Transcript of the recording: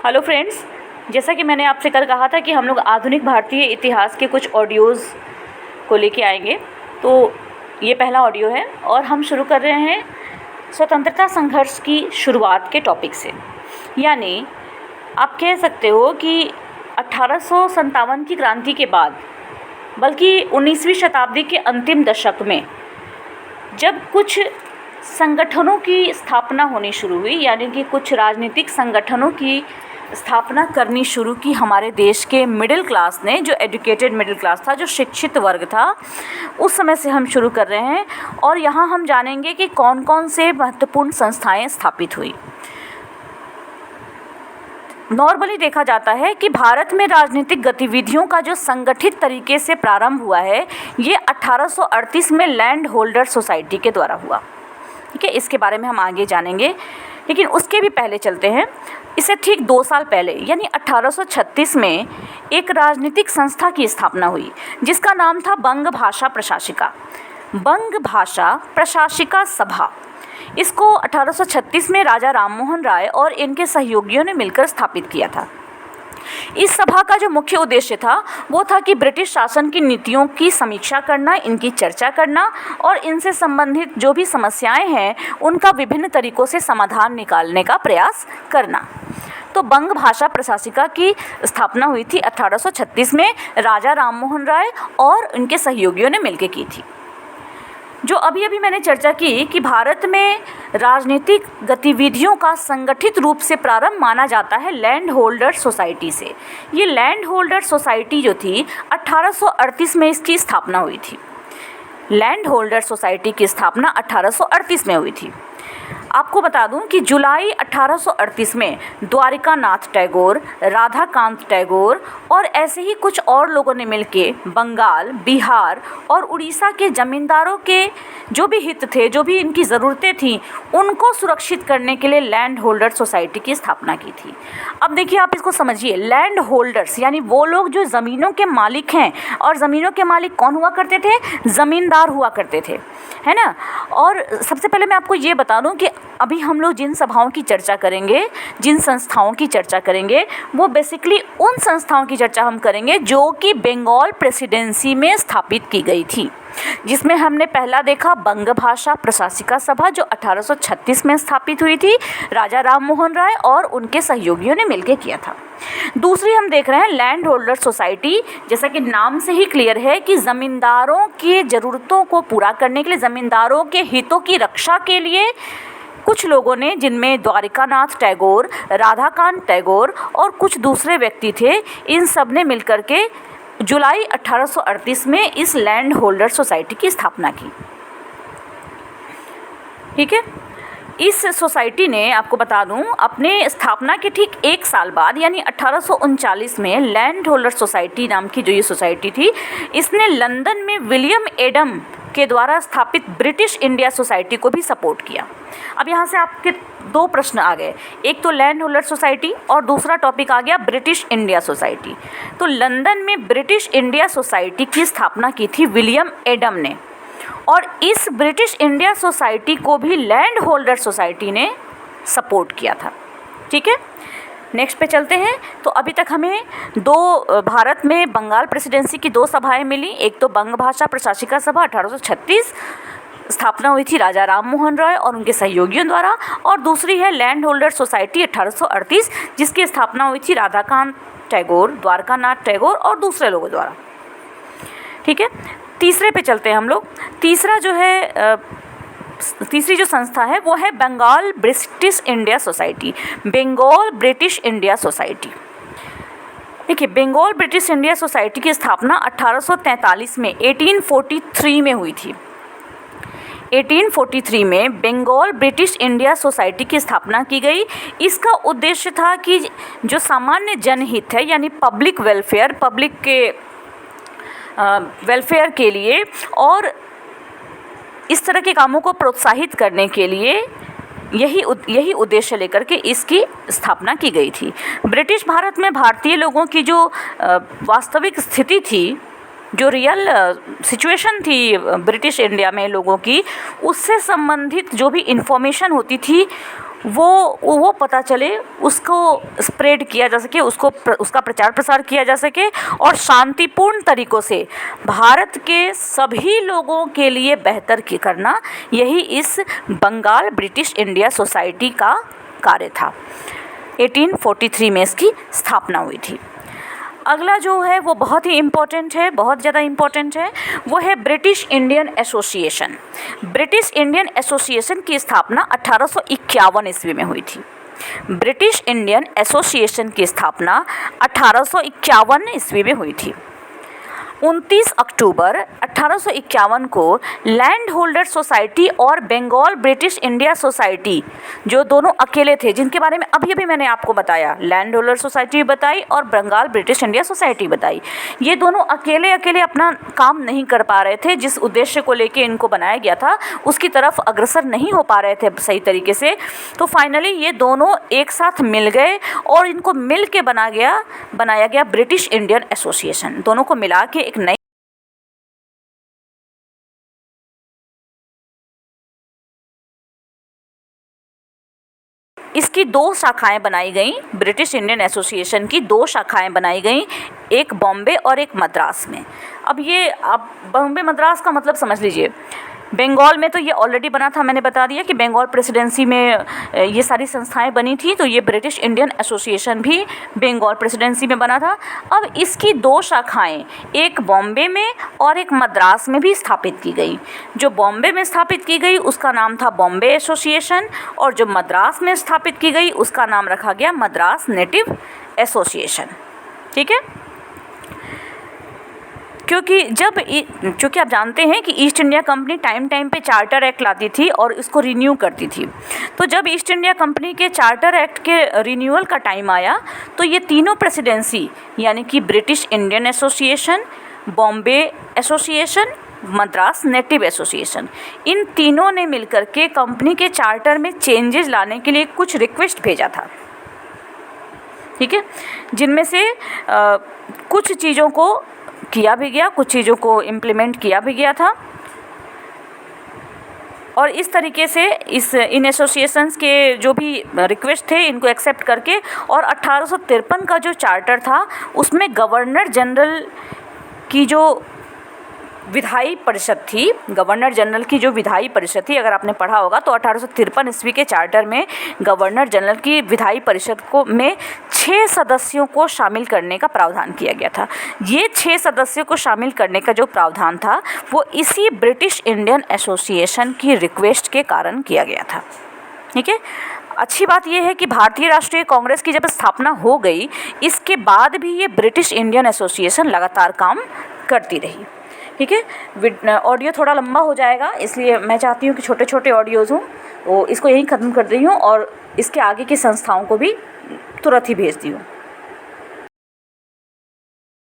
Hello friends, जैसा कि मैंने आपसे कल कहा था कि हम लोग आधुनिक भारतीय इतिहास के कुछ ऑडियोज़ को लेके आएंगे। तो ये पहला ऑडियो है और हम शुरू कर रहे हैं स्वतंत्रता संघर्ष की शुरुआत के टॉपिक से। यानी आप कह सकते हो कि 1857 की क्रांति के बाद, बल्कि 19वीं शताब्दी के अंतिम दशक में जब कुछ संगठनों की स्थापना होनी शुरू हुई, यानी कि कुछ राजनीतिक संगठनों की स्थापना करनी शुरू की हमारे देश के मिडिल क्लास ने, जो एजुकेटेड मिडिल क्लास था, जो शिक्षित वर्ग था, उस समय से हम शुरू कर रहे हैं। और यहाँ हम जानेंगे कि कौन कौन से महत्वपूर्ण संस्थाएं स्थापित हुई। नॉर्मली देखा जाता है कि भारत में राजनीतिक गतिविधियों का जो संगठित तरीके से प्रारंभ हुआ है, ये 1838 में लैंड होल्डर सोसाइटी के द्वारा हुआ। ठीक है, इसके बारे में हम आगे जानेंगे, लेकिन उसके भी पहले चलते हैं। इससे ठीक 2 साल पहले यानी 1836 में एक राजनीतिक संस्था की स्थापना हुई जिसका नाम था बंग भाषा प्रशासिका। बंग भाषा प्रशासिका सभा, इसको 1836 में राजा राममोहन राय और इनके सहयोगियों ने मिलकर स्थापित किया था। इस सभा का जो मुख्य उद्देश्य था वो था कि ब्रिटिश शासन की नीतियों की समीक्षा करना, इनकी चर्चा करना और इनसे संबंधित जो भी समस्याएं हैं उनका विभिन्न तरीकों से समाधान निकालने का प्रयास करना। तो बंग भाषा प्रशासिका की स्थापना हुई थी 1836 में, राजा राममोहन राय और उनके सहयोगियों ने मिलकर की थी। जो अभी मैंने चर्चा की कि भारत में राजनीतिक गतिविधियों का संगठित रूप से प्रारंभ माना जाता है लैंड होल्डर सोसाइटी से। ये लैंड होल्डर सोसाइटी जो थी 1838 में इसकी स्थापना हुई थी। लैंड होल्डर सोसाइटी की स्थापना 1838 में हुई थी। आपको बता दूं कि जुलाई 1838 में द्वारिका नाथ टैगोर, राधाकांत टैगोर और ऐसे ही कुछ और लोगों ने मिलके बंगाल, बिहार और उड़ीसा के ज़मींदारों के जो भी हित थे, जो भी इनकी ज़रूरतें थीं, उनको सुरक्षित करने के लिए लैंड होल्डर सोसाइटी की स्थापना की थी। अब देखिए, आप इसको समझिए, लैंड होल्डर्स यानी वो लोग जो ज़मीनों के मालिक हैं। और ज़मीनों के मालिक कौन हुआ करते थे? ज़मींदार हुआ करते थे, है ना। और सबसे पहले मैं आपको ये बता दूं कि अभी हम लोग जिन सभाओं की चर्चा करेंगे, जिन संस्थाओं की चर्चा करेंगे, वो बेसिकली उन संस्थाओं की चर्चा हम करेंगे जो कि बंगाल प्रेसिडेंसी में स्थापित की गई थी, जिसमें हमने पहला देखा बंग भाषा प्रशासिका सभा जो 1836 में स्थापित हुई थी, राजा राममोहन राय और उनके सहयोगियों ने मिलकर किया था। दूसरी हम देख रहे हैं लैंड होल्डर सोसाइटी। जैसा कि नाम से ही क्लियर है कि ज़मींदारों की ज़रूरतों को पूरा करने के लिए, ज़मींदारों के हितों की रक्षा के लिए कुछ लोगों ने, जिनमें द्वारिकानाथ टैगोर, राधाकांत टैगोर और कुछ दूसरे व्यक्ति थे, इन सब ने मिलकर के जुलाई 1838 में इस लैंड होल्डर सोसाइटी की स्थापना की। ठीक है, इस सोसाइटी ने, आपको बता दूं, अपने स्थापना के ठीक 1 साल बाद यानी 1839 में लैंड होल्डर सोसाइटी नाम की जो ये सोसाइटी थी, इसने लंदन में विलियम एडम के द्वारा स्थापित ब्रिटिश इंडिया सोसाइटी को भी सपोर्ट किया। अब यहाँ से आपके 2 प्रश्न आ गए, एक तो लैंड होल्डर सोसाइटी और दूसरा टॉपिक आ गया ब्रिटिश इंडिया सोसाइटी। तो लंदन में ब्रिटिश इंडिया सोसाइटी की स्थापना की थी विलियम एडम ने, और इस ब्रिटिश इंडिया सोसाइटी को भी लैंड होल्डर सोसाइटी ने सपोर्ट किया था। ठीक है, नेक्स्ट पे चलते हैं। तो अभी तक हमें भारत में बंगाल प्रेसिडेंसी की 2 सभाएं मिली। एक तो बंग भाषा प्रशासिका सभा 1836 स्थापना हुई थी राजा राममोहन राय और उनके सहयोगियों द्वारा, और दूसरी है लैंड होल्डर सोसाइटी 1838 जिसकी स्थापना हुई थी राधाकांत टैगोर, द्वारकानाथ टैगोर और दूसरे लोगों द्वारा। ठीक है, तीसरे पे चलते हैं हम लोग। तीसरी जो संस्था है वो है Bengal British India society, Bengal British India society. देखिए, बंगाल ब्रिटिश इंडिया सोसाइटी की स्थापना 1843 में 1843 में हुई थी। 1843 में बंगाल ब्रिटिश इंडिया सोसाइटी की स्थापना की गई। इसका उद्देश्य था कि जो सामान्य जनहित है, यानी पब्लिक वेलफेयर, पब्लिक के वेलफेयर के लिए और इस तरह के कामों को प्रोत्साहित करने के लिए यही उद्देश्य लेकर के इसकी स्थापना की गई थी। ब्रिटिश भारत में भारतीय लोगों की जो वास्तविक स्थिति थी, जो रियल सिचुएशन थी ब्रिटिश इंडिया में लोगों की, उससे संबंधित जो भी इन्फॉर्मेशन होती थी वो पता चले, उसको स्प्रेड किया जा सके, उसका प्रचार प्रसार किया जा सके और शांतिपूर्ण तरीक़ों से भारत के सभी लोगों के लिए बेहतर करना, यही इस बंगाल ब्रिटिश इंडिया सोसाइटी का कार्य था। 1843 में इसकी स्थापना हुई थी। अगला जो है वो बहुत ही इम्पोर्टेंट है, बहुत ज़्यादा इम्पोर्टेंट है, वो है British Indian association. British Indian association की स्थापना 1851 ईस्वी में हुई थी। ब्रिटिश इंडियन एसोसिएशन की स्थापना 1851 ईस्वी में हुई थी। 29 अक्टूबर 1851 को लैंड होल्डर सोसाइटी और बंगाल ब्रिटिश इंडिया सोसाइटी, जो दोनों अकेले थे, जिनके बारे में अभी अभी मैंने आपको बताया, लैंड होल्डर सोसाइटी बताई और बंगाल ब्रिटिश इंडिया सोसाइटी बताई, ये दोनों अकेले अकेले अपना काम नहीं कर पा रहे थे। जिस उद्देश्य को लेके इनको बनाया गया था उसकी तरफ अग्रसर नहीं हो पा रहे थे सही तरीके से। तो फाइनली ये दोनों एक साथ मिल गए और इनको मिल के बनाया गया ब्रिटिश इंडियन एसोसिएशन। दोनों को मिला के एक नई इसकी 2 शाखाएं बनाई गई। ब्रिटिश इंडियन एसोसिएशन की 2 शाखाएं बनाई गई, एक बॉम्बे और एक मद्रास में। अब बॉम्बे मद्रास का मतलब समझ लीजिए। बंगाल में तो ये ऑलरेडी बना था, मैंने बता दिया कि बंगाल प्रेसिडेंसी में ये सारी संस्थाएं बनी थी, तो ये ब्रिटिश इंडियन एसोसिएशन भी बंगाल प्रेसिडेंसी में बना था। अब इसकी 2 शाखाएं, एक बॉम्बे में और एक मद्रास में भी स्थापित की गई। जो बॉम्बे में स्थापित की गई उसका नाम था बॉम्बे एसोसिएशन, और जो मद्रास में स्थापित की गई उसका नाम रखा गया मद्रास नेटिव एसोसिएशन। ठीक है, क्योंकि आप जानते हैं कि East India Company time time पे चार्टर एक्ट लाती थी और इसको रिन्यू करती थी। तो जब ईस्ट इंडिया कंपनी के चार्टर एक्ट के रिन्यूअल का टाइम आया तो ये तीनों प्रेसिडेंसी, यानी कि British Indian Association, Bombay association, Madras native association, इन तीनों ने मिलकर के कंपनी के चार्टर में चेंजेस लाने के लिए कुछ रिक्वेस्ट भेजा था। ठीक है, जिनमें से कुछ चीज़ों को किया भी गया, कुछ चीज़ों को इम्प्लीमेंट किया भी गया था। और इस तरीके से इन एसोसिएशंस के जो भी रिक्वेस्ट थे इनको एक्सेप्ट करके, और 1853 का जो चार्टर था उसमें गवर्नर जनरल की जो विधायी परिषद थी, गवर्नर जनरल की जो विधायी परिषद थी, अगर आपने पढ़ा होगा तो 1853 ईस्वी के चार्टर में गवर्नर जनरल की विधायी परिषद में 6 सदस्यों को शामिल करने का प्रावधान किया गया था। ये 6 सदस्यों को शामिल करने का जो प्रावधान था वो इसी ब्रिटिश इंडियन एसोसिएशन की रिक्वेस्ट के कारण किया गया था। ठीक है, अच्छी बात यह है कि भारतीय राष्ट्रीय कांग्रेस की जब स्थापना हो गई, इसके बाद भी ये ब्रिटिश इंडियन एसोसिएशन लगातार काम करती रही। ठीक है, ऑडियो थोड़ा लंबा हो जाएगा, इसलिए मैं चाहती हूँ कि छोटे छोटे ऑडियोज़ हों, तो इसको यहीं ख़त्म कर रही हूँ और इसके आगे की संस्थाओं को भी तुरंत ही भेज दी हूँ।